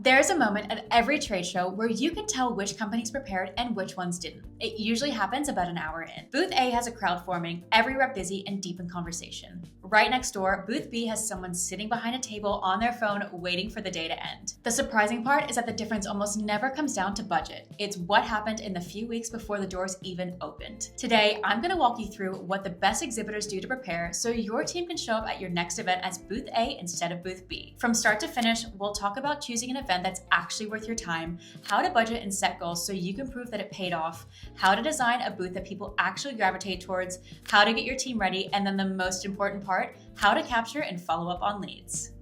There's a moment at every trade show where you can tell which companies prepared and which ones didn't. It usually happens about an hour in. Booth A has a crowd forming, every rep busy and deep in conversation. Right next door, Booth B has someone sitting behind a table on their phone waiting for the day to end. The surprising part is that the difference almost never comes down to budget. It's what happened in the few weeks before the doors even opened. Today, I'm going to walk you through what the best exhibitors do to prepare so your team can show up at your next event as Booth A instead of Booth B. From start to finish, we'll talk about choosing an event that's actually worth your time, how to budget and set goals so you can prove that it paid off, how to design a booth that people actually gravitate towards, how to get your team ready, and then the most important part, how to capture and follow up on leads.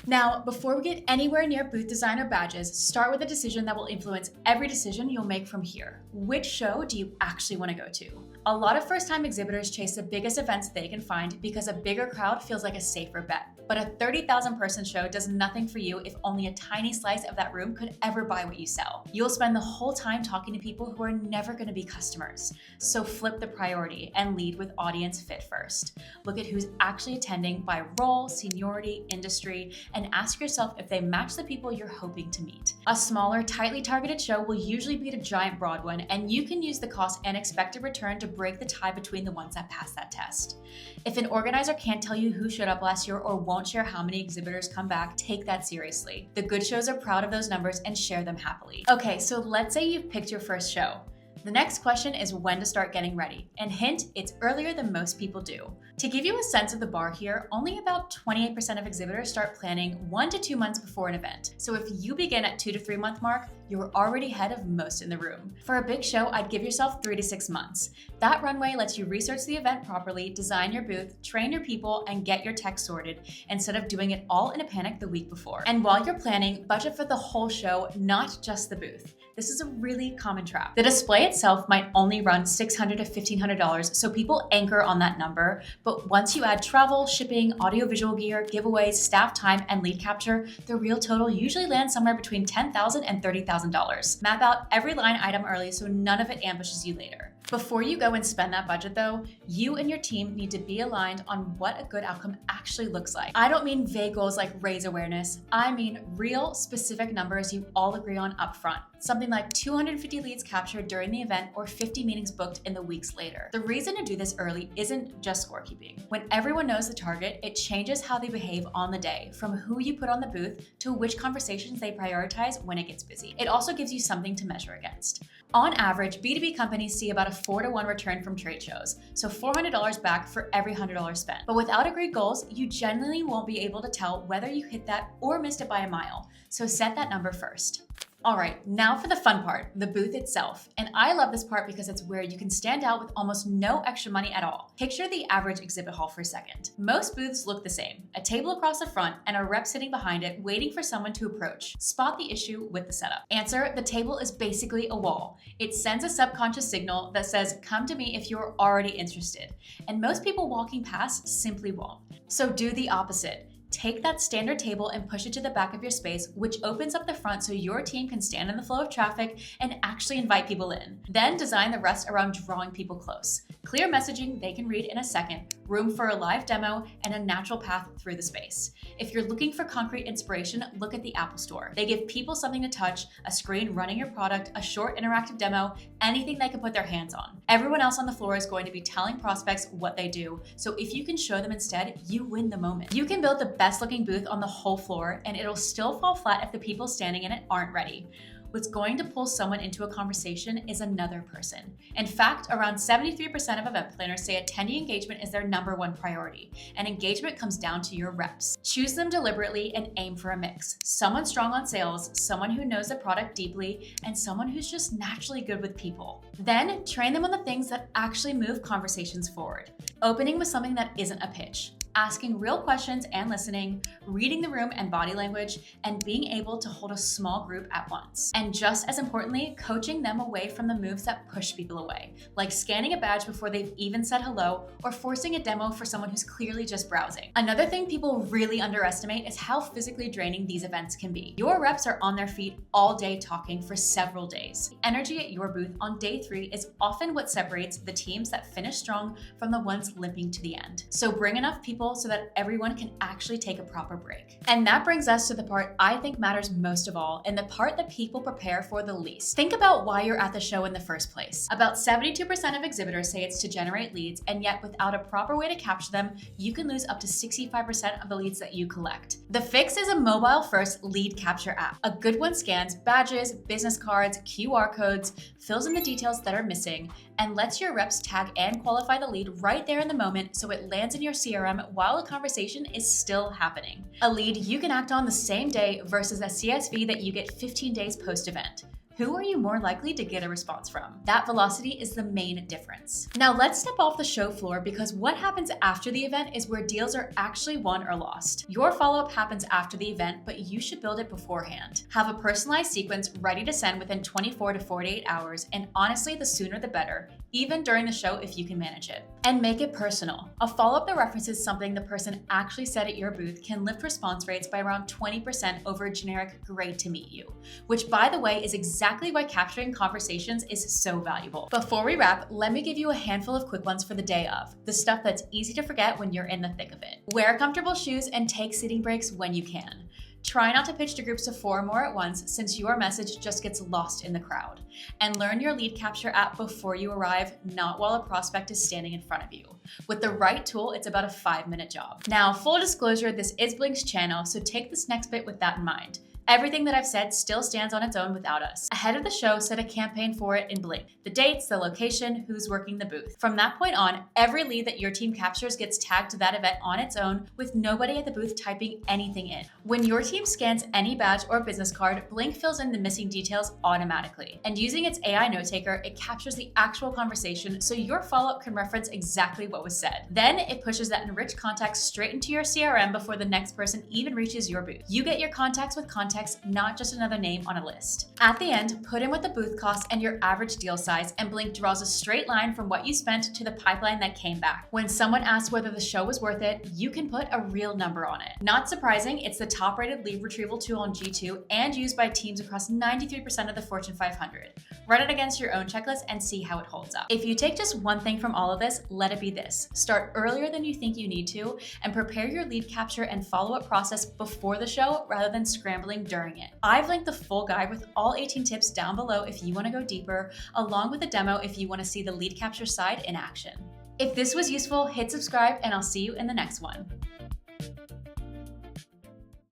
Now, before we get anywhere near booth design or badges, start with a decision that will influence every decision you'll make from here. Which show do you actually want to go to? A lot of first-time exhibitors chase the biggest events they can find because a bigger crowd feels like a safer bet. But a 30,000 person show does nothing for you if only a tiny slice of that room could ever buy what you sell. You'll spend the whole time talking to people who are never going to be customers. So flip the priority and lead with audience fit first. Look at who's actually attending by role, seniority, industry, and ask yourself if they match the people you're hoping to meet. A smaller, tightly targeted show will usually beat a giant broad one, and you can use the cost and expected return to break the tie between the ones that pass that test. If an organizer can't tell you who showed up last year or won't share how many exhibitors come back, take that seriously. The good shows are proud of those numbers and share them happily. Okay, so let's say you've picked your first show. The next question is when to start getting ready. And hint, it's earlier than most people do. To give you a sense of the bar here, only about 28% of exhibitors start planning 1 to 2 months before an event. So if you begin at 2 to 3 month mark, you're already ahead of most in the room. For a big show, I'd give yourself 3 to 6 months. That runway lets you research the event properly, design your booth, train your people, and get your tech sorted instead of doing it all in a panic the week before. And while you're planning, budget for the whole show, not just the booth. This is a really common trap. The display itself might only run $600 to $1,500, so people anchor on that number. But once you add travel, shipping, audiovisual gear, giveaways, staff time, and lead capture, the real total usually lands somewhere between $10,000 and $30,000. Map out every line item early so none of it ambushes you later. Before you go and spend that budget though, you and your team need to be aligned on what a good outcome actually looks like. I don't mean vague goals like raise awareness. I mean real specific numbers you all agree on upfront. Something like 250 leads captured during the event or 50 meetings booked in the weeks later. The reason to do this early isn't just scorekeeping. When everyone knows the target, it changes how they behave on the day, from who you put on the booth to which conversations they prioritize when it gets busy. It also gives you something to measure against. On average, B2B companies see about a 4-to-1 return from trade shows, so $400 back for every $100 spent. But without agreed goals, you generally won't be able to tell whether you hit that or missed it by a mile, so set that number first. All right, now for the fun part, the booth itself. And I love this part because it's where you can stand out with almost no extra money at all. Picture the average exhibit hall for a second. Most booths look the same, a table across the front and a rep sitting behind it waiting for someone to approach. Spot the issue with the setup. Answer, the table is basically a wall. It sends a subconscious signal that says, come to me if you're already interested. And most people walking past simply won't. So do the opposite. Take that standard table and push it to the back of your space, which opens up the front so your team can stand in the flow of traffic and actually invite people in. Then design the rest around drawing people close. Clear messaging they can read in a second, room for a live demo, and a natural path through the space. If you're looking for concrete inspiration, look at the Apple Store. They give people something to touch, a screen running your product, a short interactive demo, anything they can put their hands on. Everyone else on the floor is going to be telling prospects what they do, so if you can show them instead, you win the moment. You can build the best looking booth on the whole floor, and it'll still fall flat if the people standing in it aren't ready. What's going to pull someone into a conversation is another person. In fact, around 73% of event planners say attendee engagement is their #1 priority, and engagement comes down to your reps. Choose them deliberately and aim for a mix. Someone strong on sales, someone who knows the product deeply, and someone who's just naturally good with people. Then train them on the things that actually move conversations forward. Opening with something that isn't a pitch. Asking real questions and listening, reading the room and body language, and being able to hold a small group at once. And just as importantly, coaching them away from the moves that push people away, like scanning a badge before they've even said hello, or forcing a demo for someone who's clearly just browsing. Another thing people really underestimate is how physically draining these events can be. Your reps are on their feet all day talking for several days. The energy at your booth on day 3 is often what separates the teams that finish strong from the ones limping to the end. So bring enough people people so that everyone can actually take a proper break. And that brings us to the part I think matters most of all, and the part that people prepare for the least. Think about why you're at the show in the first place. About 72% of exhibitors say it's to generate leads, and yet without a proper way to capture them, you can lose up to 65% of the leads that you collect. The fix is a mobile-first lead capture app. A good one scans badges, business cards, QR codes, fills in the details that are missing, and lets your reps tag and qualify the lead right there in the moment so it lands in your CRM while the conversation is still happening. A lead you can act on the same day versus a CSV that you get 15 days post-event. Who are you more likely to get a response from? That velocity is the main difference. Now let's step off the show floor, because what happens after the event is where deals are actually won or lost. Your follow-up happens after the event, but you should build it beforehand. Have a personalized sequence ready to send within 24 to 48 hours, and honestly, the sooner the better, even during the show if you can manage it. And make it personal. A follow-up that references something the person actually said at your booth can lift response rates by around 20% over a generic "great to meet you," which, by the way, is exactly why capturing conversations is so valuable. Before we wrap, let me give you a handful of quick ones for the day of, the stuff that's easy to forget when you're in the thick of it. Wear comfortable shoes and take sitting breaks when you can. Try not to pitch to groups of 4 or more at once, since your message just gets lost in the crowd. And learn your lead capture app before you arrive, not while a prospect is standing in front of you. With the right tool, it's about a 5-minute job. Now, full disclosure, this is Blinq's channel, so take this next bit with that in mind. Everything that I've said still stands on its own without us. Ahead of the show, set a campaign for it in Blinq. The dates, the location, who's working the booth. From that point on, every lead that your team captures gets tagged to that event on its own, with nobody at the booth typing anything in. When your team scans any badge or business card, Blinq fills in the missing details automatically. And using its AI note taker, it captures the actual conversation so your follow-up can reference exactly what was said. Then it pushes that enriched context straight into your CRM before the next person even reaches your booth. You get your contacts with context, not just another name on a list. At the end, put in what the booth cost and your average deal size, and Blinq draws a straight line from what you spent to the pipeline that came back. When someone asks whether the show was worth it, you can put a real number on it. Not surprising, it's the top-rated lead retrieval tool on G2 and used by teams across 93% of the Fortune 500. Run it against your own checklist and see how it holds up. If you take just one thing from all of this, let it be this. Start earlier than you think you need to, and prepare your lead capture and follow-up process before the show rather than scrambling during it. I've linked the full guide with all 18 tips down below if you want to go deeper, along with a demo if you want to see the lead capture side in action. If this was useful, hit subscribe, and I'll see you in the next one.